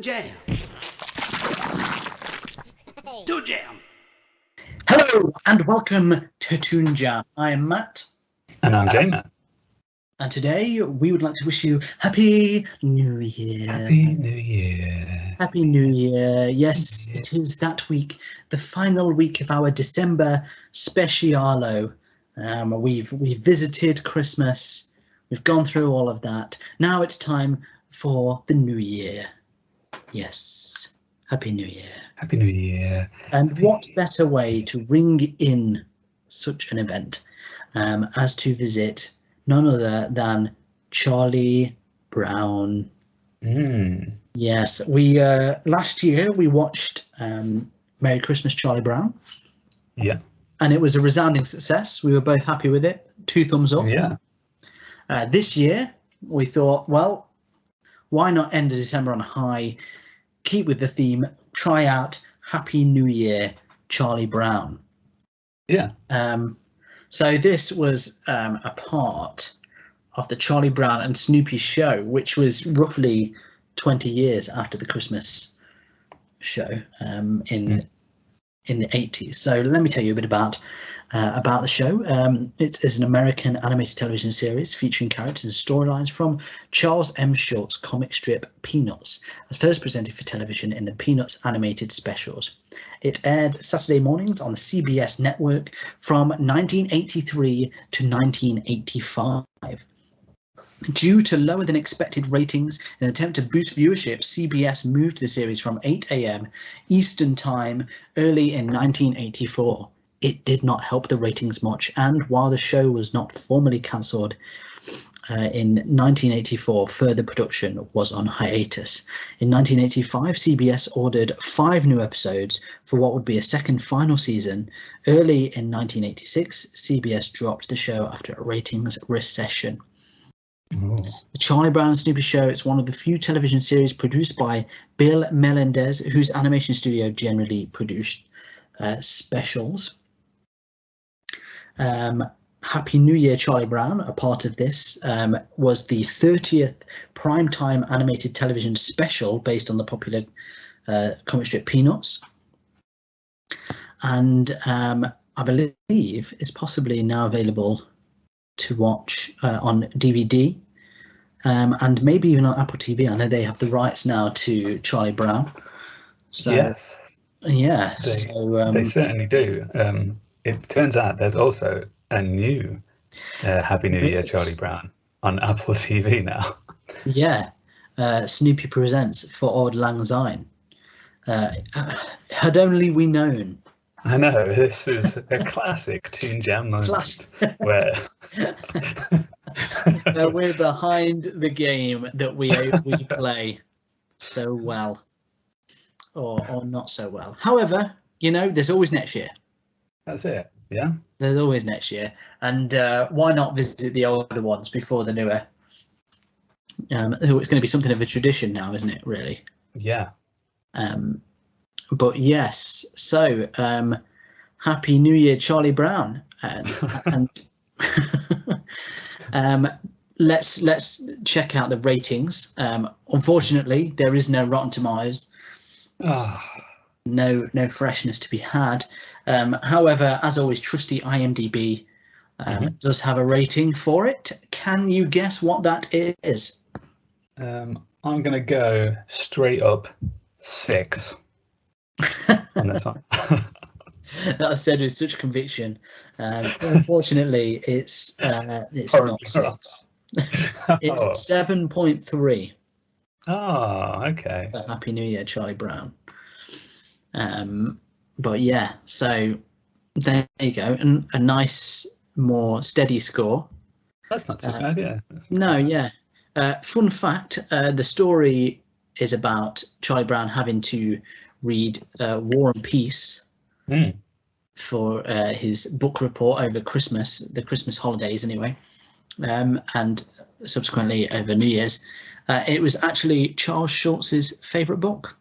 Jam. Toon Jam. Hello and welcome to Toon Jam. I am Matt. And I'm Jaina. And today we would like to wish you Happy New Year. Happy New Year. Happy New Year. Yes, it is that week, the final week of our December specialo. We've visited Christmas. We've gone through all of that. Now it's time for the New Year. Yes. Happy New Year. Happy New Year. And what better way to ring in such an event as to visit none other than Charlie Brown. Yes, we last year we watched Merry Christmas, Charlie Brown. Yeah. And it was a resounding success. We were both happy with it. 2 thumbs up. Yeah. This year we thought, well, why not end December on a high? Keep with the theme. Try out Happy New Year, Charlie Brown. Yeah. So this was a part of the Charlie Brown and Snoopy show, which was roughly 20 years after the Christmas show in the 80s. So let me tell you a bit about the show. It is an American animated television series featuring characters and storylines from Charles M. Schulz's comic strip Peanuts, as first presented for television in the Peanuts animated specials. It aired Saturday mornings on the CBS network from 1983 to 1985. Due to lower than expected ratings, in an attempt to boost viewership, CBS moved the series from 8 a.m. Eastern Time early in 1984. It did not help the ratings much, and while the show was not formally cancelled in 1984, further production was on hiatus. In 1985, CBS ordered 5 new episodes for what would be a second final season. Early in 1986, CBS dropped the show after a ratings recession. The Charlie Brown and Snoopy Show is one of the few television series produced by Bill Melendez, whose animation studio generally produced specials. Happy New Year, Charlie Brown, a part of this, was the 30th primetime animated television special based on the popular comic strip Peanuts. And I believe is possibly now available to watch on DVD and maybe even on Apple TV. I know they have the rights now to Charlie Brown. So, yes. Yeah. They certainly do. It turns out there's also a new Happy New Year, Charlie Brown on Apple TV now. Yeah. Snoopy Presents for Auld Lang Syne. Had only we known. I know, this is a classic Toon Jam moment where we're behind the game that we play so well, or not so well. However, there's always next year. That's it. Yeah. There's always next year, and why not visit the older ones before the newer? It's going to be something of a tradition now, isn't it? Really. Yeah. But yes, so Happy New Year, Charlie Brown, and let's check out the ratings. Unfortunately, there is no Rotten Tomatoes, no freshness to be had. However, as always, trusty IMDb does have a rating for it. Can you guess what that is? I'm going to go straight up 6 on this one. That I said with such conviction. Unfortunately, it's not 6. It's 7.3. Oh, okay. Happy New Year, Charlie Brown. But yeah, so there you go, and a nice, more steady score. That's not too bad, yeah. Yeah. Fun fact: the story is about Charlie Brown having to read War and Peace for his book report over Christmas, the Christmas holidays anyway, and subsequently over New Year's. It was actually Charles Schulz's favourite book.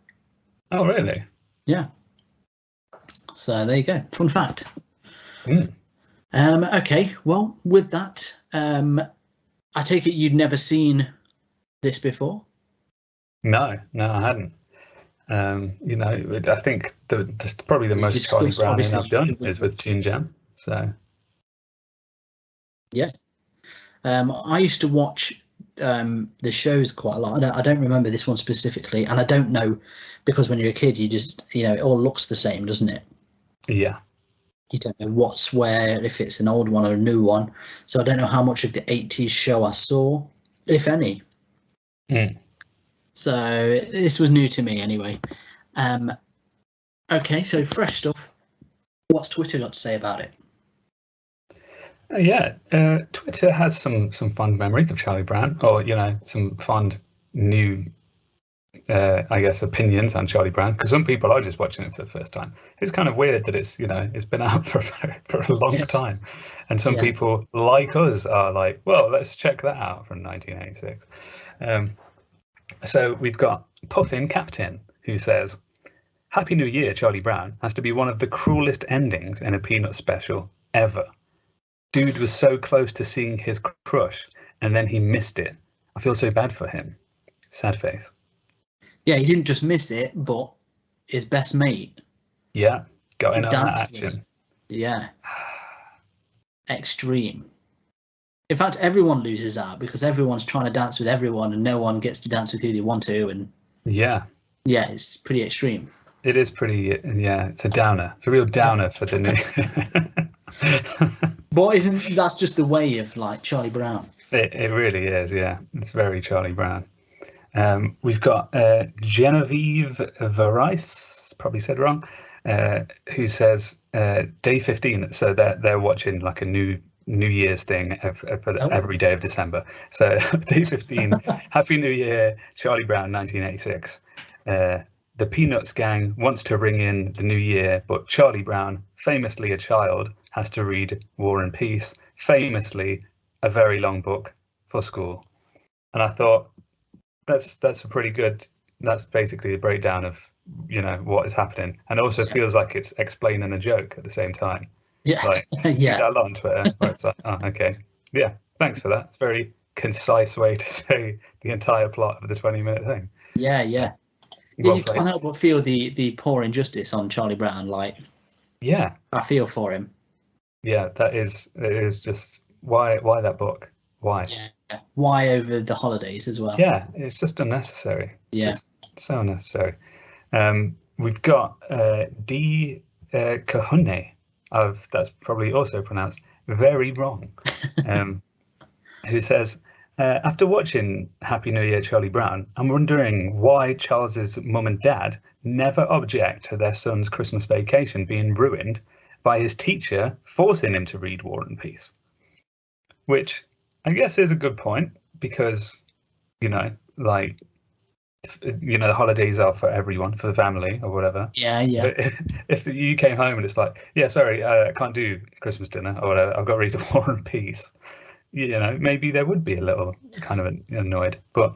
Oh, really? Yeah. So there you go. Fun fact. Okay, well, with that, I take it you'd never seen this before? No, I hadn't. You know, I think probably the most Charlie discussed, Browning obviously, I've done the is with Toon Jam. So yeah. I used to watch the shows quite a lot. I don't remember this one specifically, and I don't know, because when you're a kid, you just, you know, it all looks the same, doesn't it? yeah, You don't know what's where, if it's an old one or a new one. So I don't know how much of the 80s show I saw, if any. Mm. So this was new to me anyway. Okay, so fresh stuff. What's Twitter got to say about it? Yeah, Twitter has some fond memories of Charlie Brown, or you know, some fond new, I guess, opinions on Charlie Brown. Because some people are just watching it for the first time. It's kind of weird that it's, you know, it's been out for a long time, and some people like us are like, well, let's check that out from 1986. So we've got Puffin Captain, who says, "Happy New Year, Charlie Brown has to be one of the cruelest endings in a Peanut special ever. Dude was so close to seeing his crush, and then he missed it. I feel so bad for him. Sad face." Yeah, he didn't just miss it, but his best mate Yeah, got in on that danced with action. him. Yeah. Extreme. In fact, everyone loses out because everyone's trying to dance with everyone and no one gets to dance with who they want to. And Yeah, it's pretty extreme. it is pretty. Yeah, it's a downer. It's a real downer for the new. But that's just the way of like Charlie Brown? It really is. Yeah, it's very Charlie Brown. We've got Genevieve Varice, probably said wrong, who says day 15. So they're watching like a New Year's thing for every day of December. So day 15, Happy New Year, Charlie Brown, 1986. The Peanuts gang wants to ring in the new year, but Charlie Brown, famously a child, has to read War and Peace, famously a very long book for school. And I thought, that's a pretty good. That's basically a breakdown of, you know, what is happening, and also feels like it's explaining a joke at the same time. Yeah, like see that a lot on Twitter, where it's like, oh, okay, yeah, thanks for that. It's a very concise way to say the entire plot of the 20-minute thing. Yeah. Well You can't help but feel the poor injustice on Charlie Brown. Like, yeah, I feel for him. Yeah, it is just why that book? Why? Yeah. Why over the holidays as well? Yeah, it's just unnecessary. Yeah. Just so unnecessary. We've got D Kahune, that's probably also pronounced very wrong, who says, after watching Happy New Year, Charlie Brown, I'm wondering why Charles's mum and dad never object to their son's Christmas vacation being ruined by his teacher forcing him to read War and Peace. Which I guess is a good point, because, you know, like, you know, the holidays are for everyone, for the family or whatever. Yeah. But if you came home and it's like, yeah, sorry, I can't do Christmas dinner or whatever, I've got to read War and Peace, you know, maybe there would be a little kind of annoyed. But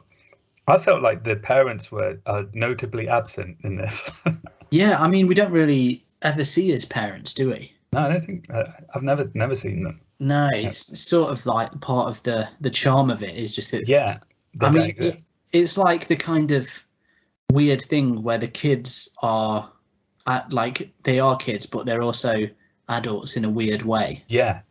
I felt like the parents were notably absent in this. Yeah, I mean, we don't really ever see his parents, do we? No, I don't think I've never seen them. No, it's sort of like part of the charm of it is just that. Yeah, I mean, it's like the kind of weird thing where the kids are like, they are kids, but they're also adults in a weird way. Yeah.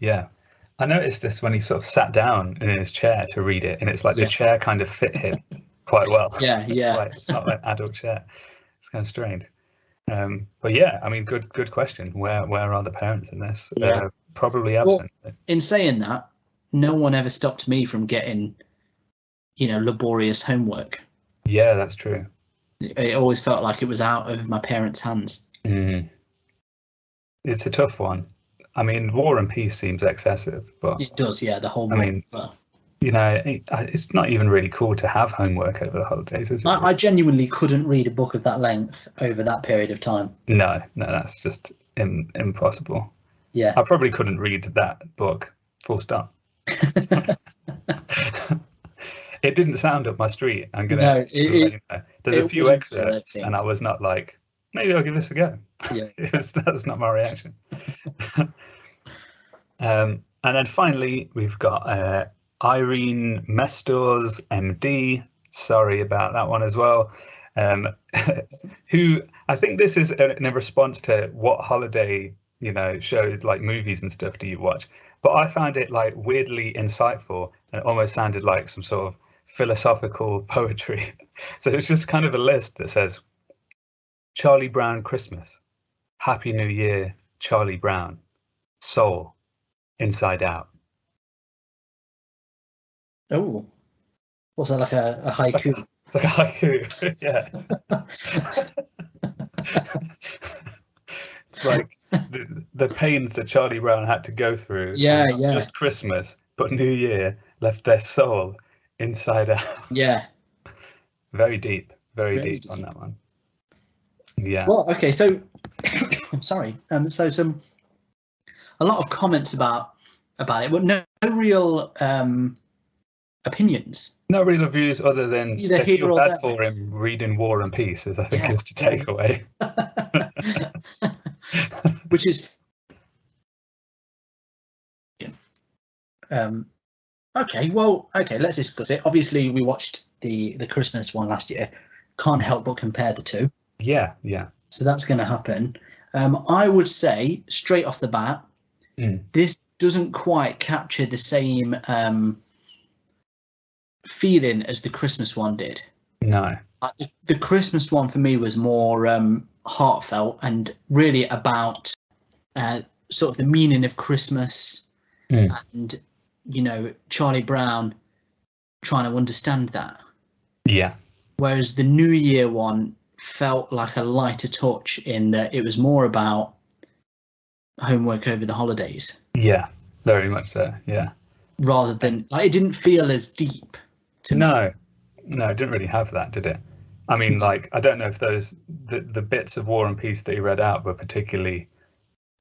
I noticed this when he sort of sat down in his chair to read it, and it's like the chair kind of fit him quite well. Yeah. It's not an adult chair. It's kind of strange. But yeah, I mean, good question. Where are the parents in this? Yeah. Probably absent. Well, in saying that, no one ever stopped me from getting, you know, laborious homework. Yeah, that's true. It always felt like it was out of my parents' hands. It's a tough one. I mean, War and Peace seems excessive, but it does. Yeah, the whole. I mean, you know, it's not even really cool to have homework over the holidays, is it? I genuinely couldn't read a book of that length over that period of time. No, that's just impossible. Yeah. I probably couldn't read that book, full stop. It didn't sound up my street. I'm gonna. No, there's a few excerpts, and I was not like, maybe I'll give this a go. Yeah. That was not my reaction. And then finally, we've got Irene Mestors, MD. Sorry about that one as well. who I think this is in a response to what holiday, shows like movies and stuff do you watch? But I found it like weirdly insightful and it almost sounded like some sort of philosophical poetry. So it's just kind of a list that says Charlie Brown Christmas, Happy New Year, Charlie Brown, Soul, Inside Out. Oh, what's that, like a haiku? It's like a haiku, yeah. It's like the pains that Charlie Brown had to go through. Yeah, Not yeah. just Christmas, but New Year left their soul inside out. Yeah. Very deep Very deep on that one. Yeah. Well, okay, so sorry. So a lot of comments about it, but no real opinions. No real reviews other than Either they here feel or bad there. for him reading War and Peace, I think is the takeaway. Which is okay. Well, okay. Let's discuss it. Obviously, we watched the Christmas one last year. Can't help but compare the two. Yeah. So that's going to happen. I would say straight off the bat, this doesn't quite capture the same feeling as the Christmas one did. No. The Christmas one for me was more heartfelt and really about sort of the meaning of Christmas and, Charlie Brown trying to understand that. Yeah. Whereas the New Year one felt like a lighter touch in that it was more about homework over the holidays. Yeah, very much so. Yeah. Rather than it didn't feel as deep to me. No, it didn't really have that, did it? I mean, like, I don't know if the bits of War and Peace that you read out were particularly,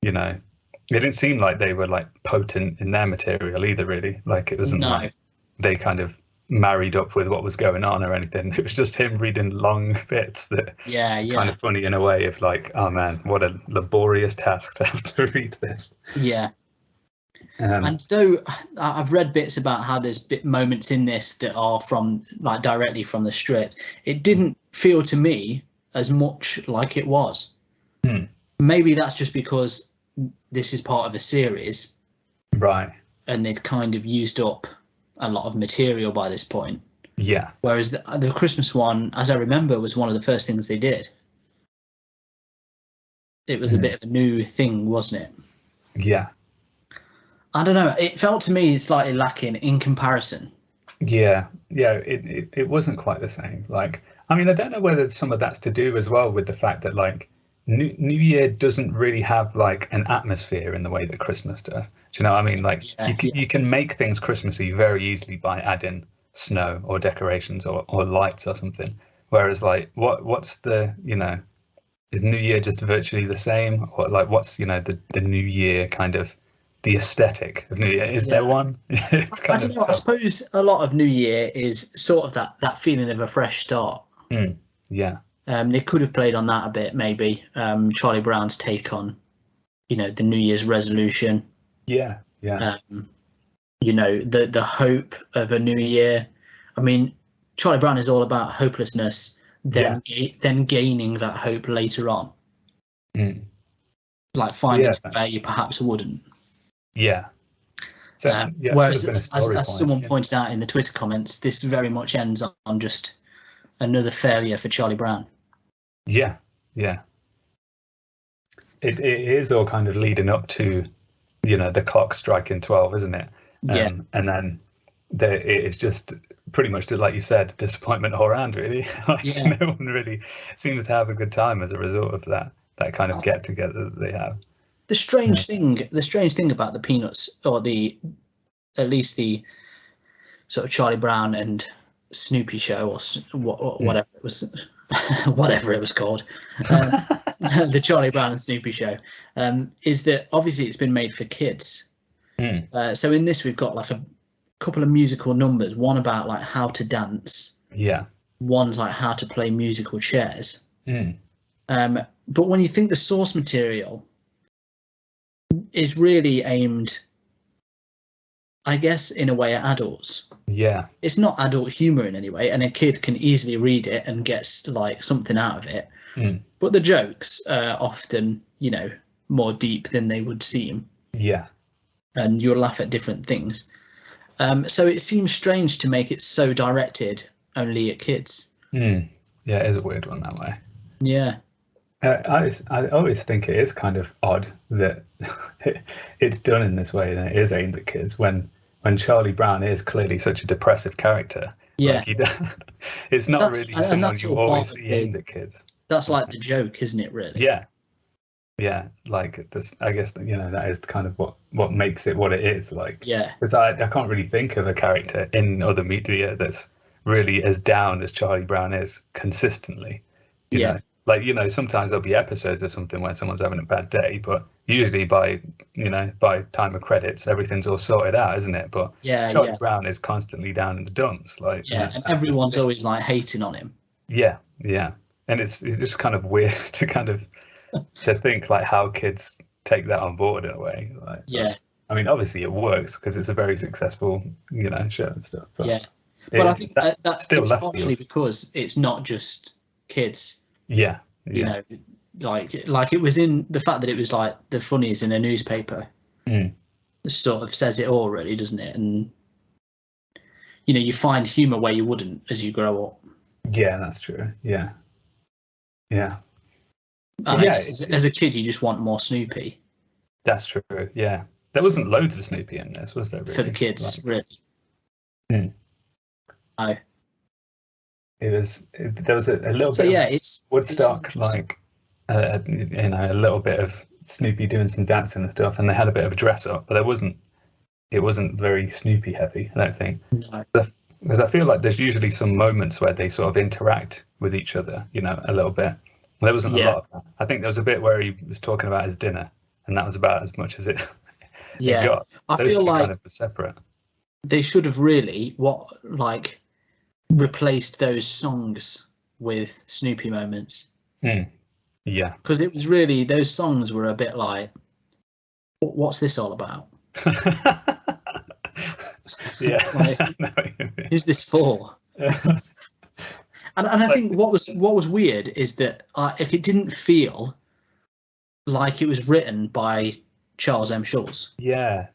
it didn't seem like they were like potent in their material either, really. Like it wasn't like they kind of married up with what was going on or anything. It was just him reading long bits that kind of funny in a way of like, oh man, what a laborious task to have to read this. Yeah. And though I've read bits about how there's moments in this that are from like directly from the script, it didn't feel to me as much like it was. Maybe that's just because this is part of a series, right? And they'd kind of used up a lot of material by this point. Yeah. Whereas the Christmas one, as I remember, was one of the first things they did. It was a bit of a new thing, wasn't it? Yeah. I don't know. It felt to me slightly lacking in comparison. Yeah. It wasn't quite the same. Like, I mean, I don't know whether some of that's to do as well with the fact that like New Year doesn't really have like an atmosphere in the way that Christmas does. Do you know what I mean? Like you can make things Christmassy very easily by adding snow or decorations or lights or something. Whereas like what's the is New Year just virtually the same? Or like what's the New Year kind of the aesthetic of New Year? Is there one? It's kind I don't know. I suppose a lot of New Year is sort of that feeling of a fresh start. Yeah. They could have played on that a bit, maybe. Charlie Brown's take on, the New Year's resolution. Yeah. The hope of a new year. I mean, Charlie Brown is all about hopelessness, then gaining that hope later on. Like finding it where you perhaps wouldn't. Yeah. So, whereas, as someone pointed out in the Twitter comments, this very much ends on just another failure for Charlie Brown. Yeah. It is all kind of leading up to, the clock striking 12, isn't it? And then it is just pretty much, like you said, disappointment all around, really. No one really seems to have a good time as a result of that kind of get together that they have. The strange thing about the Peanuts, or at least the sort of Charlie Brown and Snoopy show, or whatever it was, whatever it was called, the Charlie Brown and Snoopy show, is that obviously it's been made for kids. So in this we've got like a couple of musical numbers. One about like how to dance. Yeah. One's like how to play musical chairs. But when you think the source material is really aimed I guess, in a way, are adults. Yeah. It's not adult humor in any way, and a kid can easily read it and gets like something out of it. But the jokes are often, more deep than they would seem. Yeah. And you'll laugh at different things. So it seems strange to make it so directed only at kids. Yeah, it is a weird one that way. Yeah. I always think it is kind of odd that it's done in this way and it is aimed at kids when Charlie Brown is clearly such a depressive character. Yeah. It's not really someone you always see aimed at kids. That's like the joke, isn't it, really? Yeah. Yeah, like this, I guess, that is kind of what makes it what it is. Like, yeah, because I can't really think of a character in other media that's really as down as Charlie Brown is consistently. You know? Like, sometimes there'll be episodes or something where someone's having a bad day, but usually by time of credits, everything's all sorted out, isn't it? But Charlie Brown is constantly down in the dumps. Like, and everyone's always like hating on him. Yeah, and it's just kind of weird to think like how kids take that on board in a way. Like, I mean, obviously it works because it's a very successful, show and stuff. But but I think that's still it's partially because it's not just kids. Yeah. Like it was in the fact that it was like the funnies in a newspaper. Sort of says it all, really, doesn't it? And you find humor where you wouldn't as you grow up. Yeah, that's true. Yeah. As a kid, you just want more Snoopy. That's true. Yeah, there wasn't loads of Snoopy in this, was there? Really? For the kids, really. No. There was a little bit. So it's Woodstock, like a little bit of Snoopy doing some dancing and stuff, and they had a bit of a dress up, but it wasn't very Snoopy heavy, I don't think. No. Because I feel like there's usually some moments where they sort of interact with each other, a little bit. There wasn't a lot of that. I think there was a bit where he was talking about his dinner, and that was about as much as it got. I feel like kind of separate. They should have really replaced those songs with Snoopy moments. Yeah. Because it was really, those songs were a bit like, what's this all about? Yeah. Who's this for? And I think what was weird is that it didn't feel like it was written by Charles M. Schulz. Yeah.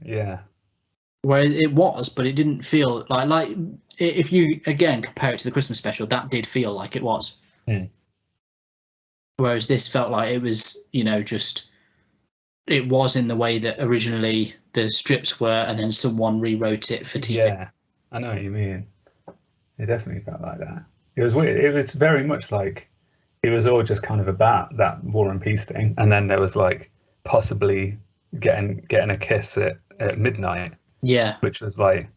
Where it was, but it didn't feel like if you again compare it to the Christmas special, that did feel like it was. Whereas this felt like it was, just it was in the way that originally the strips were, and then someone rewrote it for TV. Yeah, I know what you mean. It definitely felt like that. It was weird. It was very much like it was all just kind of about that War and Peace thing, and then there was like possibly getting a kiss at midnight. Yeah, which was like,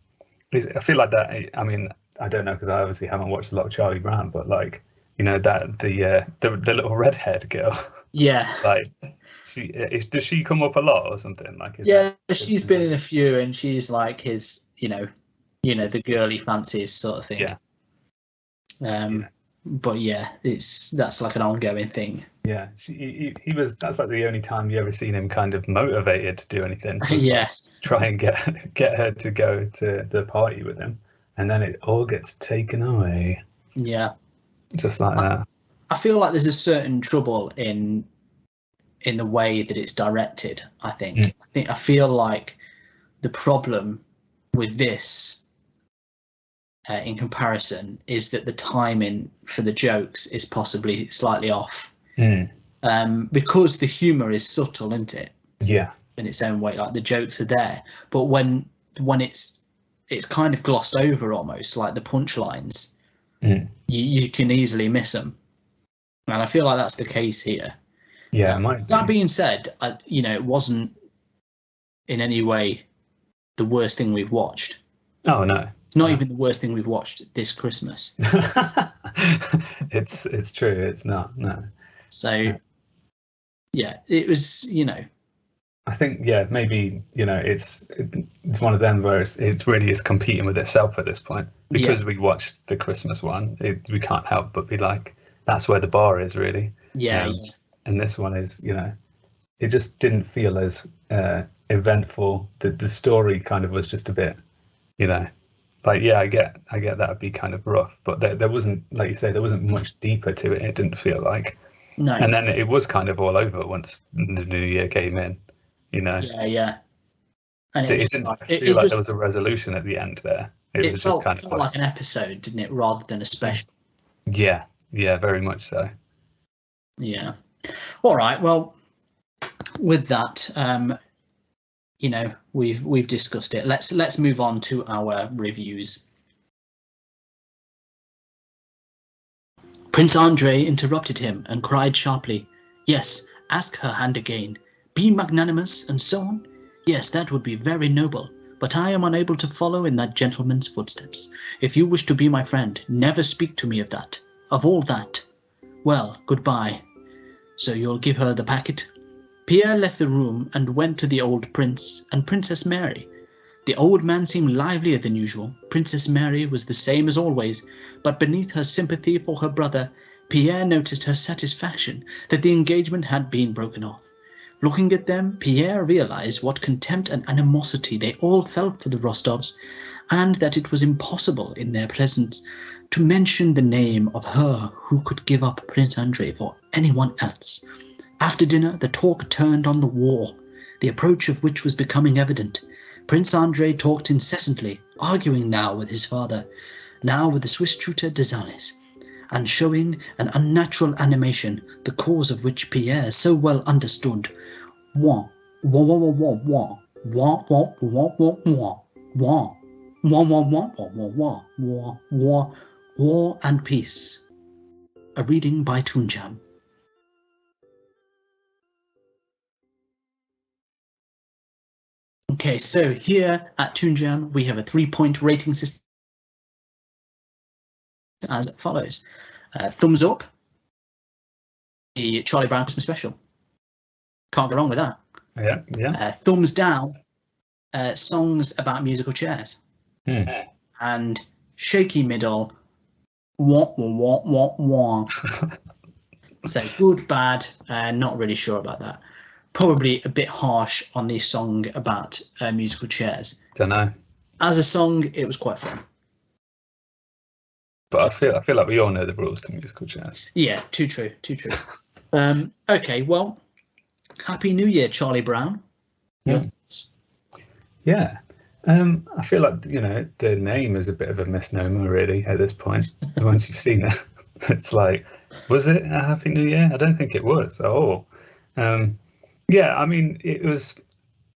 I feel like that. I mean, I don't know because I obviously haven't watched a lot of Charlie Brown, but like that the little redhead girl. Yeah, like does she come up a lot or something like? She's been in a few, and she's like his, the girl he fancies sort of thing. Yeah. But that's like an ongoing thing. Yeah, he was. That's like the only time you ever seen him kind of motivated to do anything. Yeah. Try and get her to go to the party with him, and then it all gets taken away. Yeah, just like that. I feel like there's a certain trouble in the way that it's directed. I think. I feel like the problem with this, in comparison, is that the timing for the jokes is possibly slightly off. Because the humour is subtle, isn't it? Yeah. In its own way, like the jokes are there, but when it's kind of glossed over almost, like the punchlines, you can easily miss them, and I feel like that's the case here. Yeah. That being said, it wasn't in any way the worst thing we've watched. Oh no, it's not even the worst thing we've watched this Christmas. It's true. It's not. No. So it was. I think maybe it's one of them where it's really is competing with itself at this point because we watched the Christmas one. We can't help but be like, that's where the bar is really. Yeah. And this one is it just didn't feel as eventful. The story kind of was just a bit, like, yeah, I get that would be kind of rough, but there wasn't, like you say, there wasn't much deeper to it. It didn't feel like. No. And then it was kind of all over once the new year came in, Yeah. And it didn't feel like there was a resolution at the end there. It was felt, just kind of like an episode, didn't it, rather than a special? Yeah, very much so. Yeah. All right. Well, with that, we've discussed it. Let's move on to our reviews. Prince Andrei interrupted him and cried sharply, "Yes, ask her hand again. Be magnanimous and so on. Yes, that would be very noble. But I am unable to follow in that gentleman's footsteps. If you wish to be my friend, never speak to me of that. Of all that. Well, goodbye. So you'll give her the packet?" Pierre left the room and went to the old prince and Princess Mary. The old man seemed livelier than usual. Princess Mary was the same as always, but beneath her sympathy for her brother, Pierre noticed her satisfaction that the engagement had been broken off. Looking at them, Pierre realized what contempt and animosity they all felt for the Rostovs, and that it was impossible in their presence to mention the name of her who could give up Prince Andrei for anyone else. After dinner, the talk turned on the war, the approach of which was becoming evident. Prince Andrei talked incessantly, arguing now with his father, now with the Swiss tutor Desales, and showing an unnatural animation, the cause of which Pierre so well understood. War, war, war, war, war, war, war, war, war, war, war, war, war, war, war, war, war, war and peace. A reading by Toon Jam. Okay, so here at Toon Jam, we have a 3-point rating system as follows. Thumbs up, the Charlie Brown Christmas special. Can't go wrong with that. Yeah. Thumbs down, songs about musical chairs. And shaky middle, wah, wah, wah, wah, wah. So good, bad, not really sure about that. Probably a bit harsh on the song about musical chairs. Don't know. As a song, it was quite fun. But I feel like we all know the rules to musical chairs. Yeah, too true. Okay, well, Happy New Year, Charlie Brown. Your thoughts? Yeah. I feel like, the name is a bit of a misnomer, really, at this point. Once you've seen it, it's like, was it a Happy New Year? I don't think it was at all. Yeah, I mean, it was.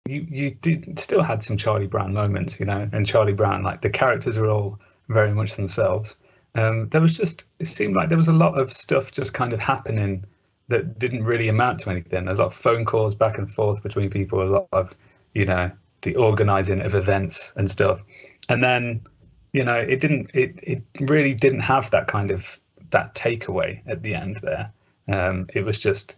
You did still had some Charlie Brown moments, and Charlie Brown, like the characters are all very much themselves. There was just, it seemed like there was a lot of stuff just kind of happening that didn't really amount to anything. There's a lot of phone calls back and forth between people, a lot of, the organising of events and stuff. And then, it really didn't have that kind of, that takeaway at the end there. It was just,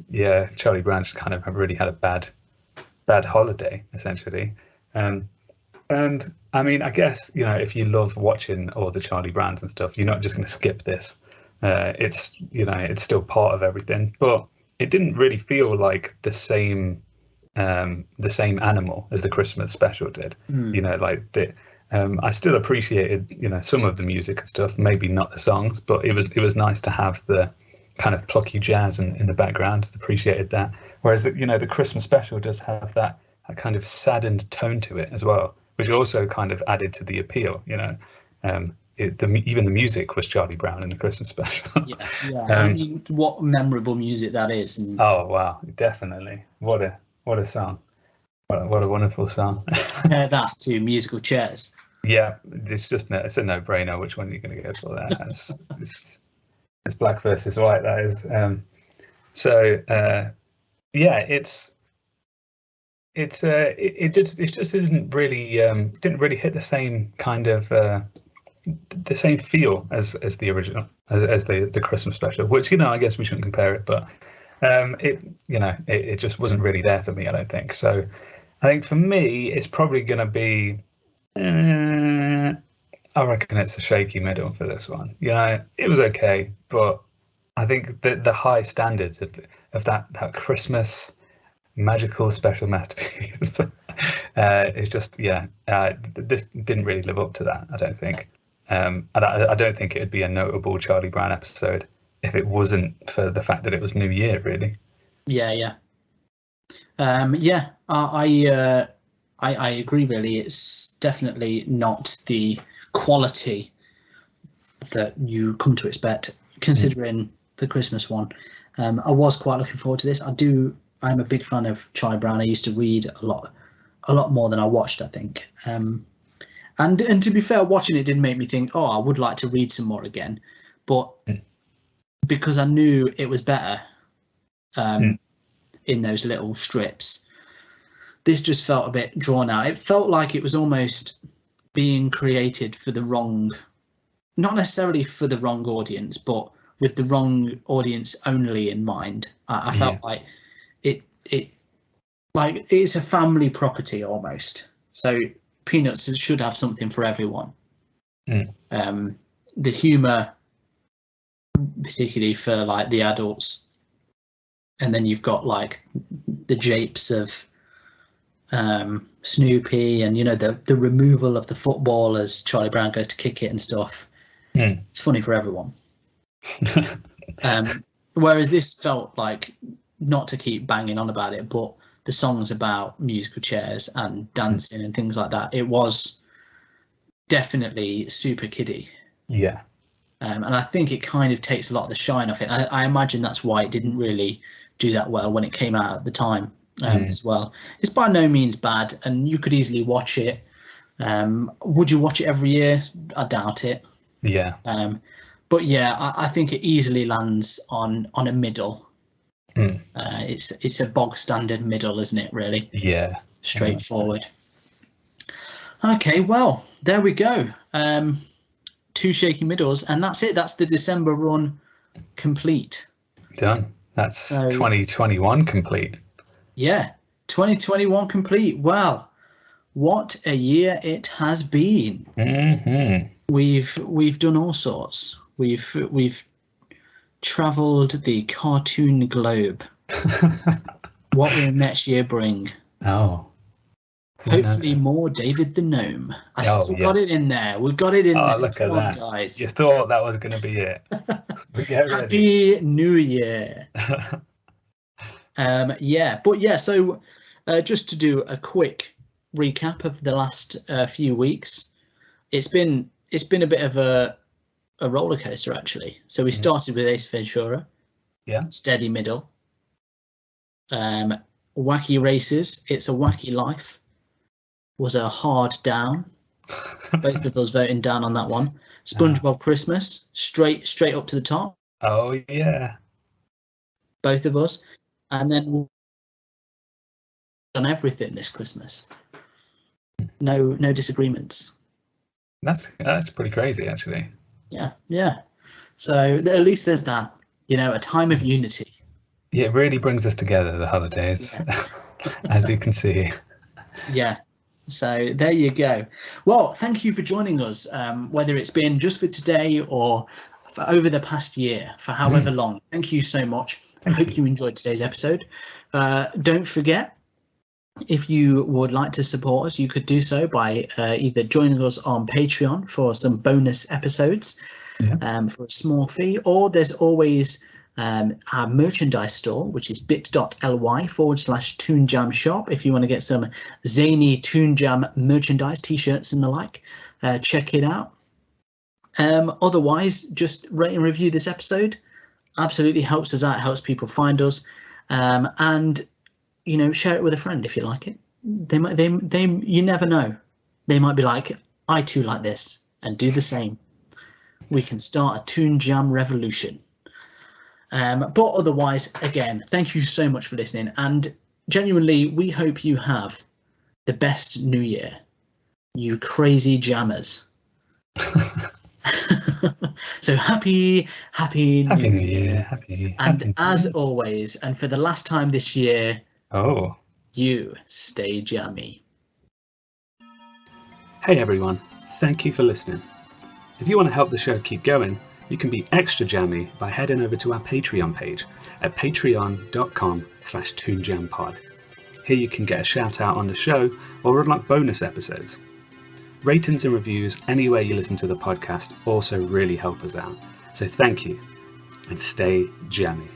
Charlie Brown just kind of really had a bad holiday, essentially. And I mean, I guess, if you love watching all the Charlie Browns and stuff, you're not just going to skip this. It's, it's still part of everything, but it didn't really feel like the same animal as the Christmas special did. I still appreciated, some of the music and stuff, maybe not the songs, but it was nice to have the kind of plucky jazz in the background. Appreciated that. Whereas, the Christmas special does have that kind of saddened tone to it as well, which also kind of added to the appeal. Even the music was Charlie Brown in the Christmas special. Yeah. I mean, what memorable music that is. Oh wow, definitely. What a song. What a wonderful song. Compare that to musical chairs. Yeah, it's a no-brainer. Which one are you going to go for there? It's black versus white. That is. It just didn't really hit the same kind of the same feel as the original, as the Christmas special. Which I guess we shouldn't compare it, but it just wasn't really there for me. I don't think so. I think for me, it's probably going to be. I reckon it's a shaky middle for this one. It was okay, but I think the high standards of that Christmas magical special masterpiece. It's just, this didn't really live up to that, I don't think. And I don't think it would be a notable Charlie Brown episode if it wasn't for the fact that it was New Year, really. Yeah. I agree. Really, it's definitely not the quality that you come to expect, considering the Christmas one. I was quite looking forward to this. I'm a big fan of Charlie Brown. I used to read a lot more than I watched, I think. And to be fair, watching it did make me think, I would like to read some more again. But because I knew it was better in those little strips, this just felt a bit drawn out. It felt like it was almost being created for the wrong, not necessarily for the wrong audience, but with the wrong audience only in mind. I felt like it like it's a family property almost. So Peanuts should have something for everyone. The humour, particularly for like the adults, and then you've got like the japes of Snoopy, and the removal of the football as Charlie Brown goes to kick it and stuff. It's funny for everyone. Whereas this felt like, not to keep banging on about it, but the songs about musical chairs and dancing and things like that, it was definitely super kiddie. Yeah. And I think it kind of takes a lot of the shine off it. I imagine that's why it didn't really do that well when it came out at the time as well. It's by no means bad, and you could easily watch it. Would you watch it every year? I doubt it. Yeah. But yeah, I think it easily lands on a middle. It's a bog standard middle, isn't it, really? Yeah. Straightforward. Okay, well, there we go. 2 shaky middles, and that's it. That's the December run complete. Done. That's 2021 complete. Yeah, 2021 complete. Well, what a year it has been. We've done all sorts. We've travelled the cartoon globe. What will next year bring? Hopefully more David the Gnome. I still got it in there. We got it in there. Look at that, guys. You thought that was going to be it. Happy New Year. So just to do a quick recap of the last few weeks, it's been a bit of a roller coaster, actually. So we started with Ace Ventura. Yeah. Steady middle. Wacky Races, It's a Wacky Life was a hard down. Both of us voting down on that one. SpongeBob Christmas, straight up to the top. Oh yeah. Both of us. And then on everything this Christmas. No disagreements. That's pretty crazy, actually. Yeah. So at least there's that. A time of unity. Yeah, it really brings us together, the holidays, as you can see. Yeah. So there you go. Well, thank you for joining us, whether it's been just for today or for over the past year, for however long. Thank you so much. I hope you enjoyed today's episode. Don't forget, if you would like to support us, you could do so by either joining us on Patreon for some bonus episodes for a small fee, or there's always our merchandise store, which is bit.ly/Toon Jam shop. If you want to get some zany Toon Jam merchandise, t-shirts and the like, check it out. Otherwise, just rate and review this episode. Absolutely helps us out, helps people find us, and share it with a friend if you like it. You never know, they might be like, I too like this, and do the same. We can start a Toon Jam revolution. But otherwise, again, thank you so much for listening, and genuinely, we hope you have the best New Year, you crazy jammers. So happy New Year. And as always, and for the last time this year, you stay jammy. Hey everyone, thank you for listening. If you want to help the show keep going, you can be extra jammy by heading over to our Patreon page at patreon.com/toonjampod. Here you can get a shout out on the show or unlock bonus episodes. Ratings and reviews anywhere you listen to the podcast also really help us out. So thank you, and stay jammy.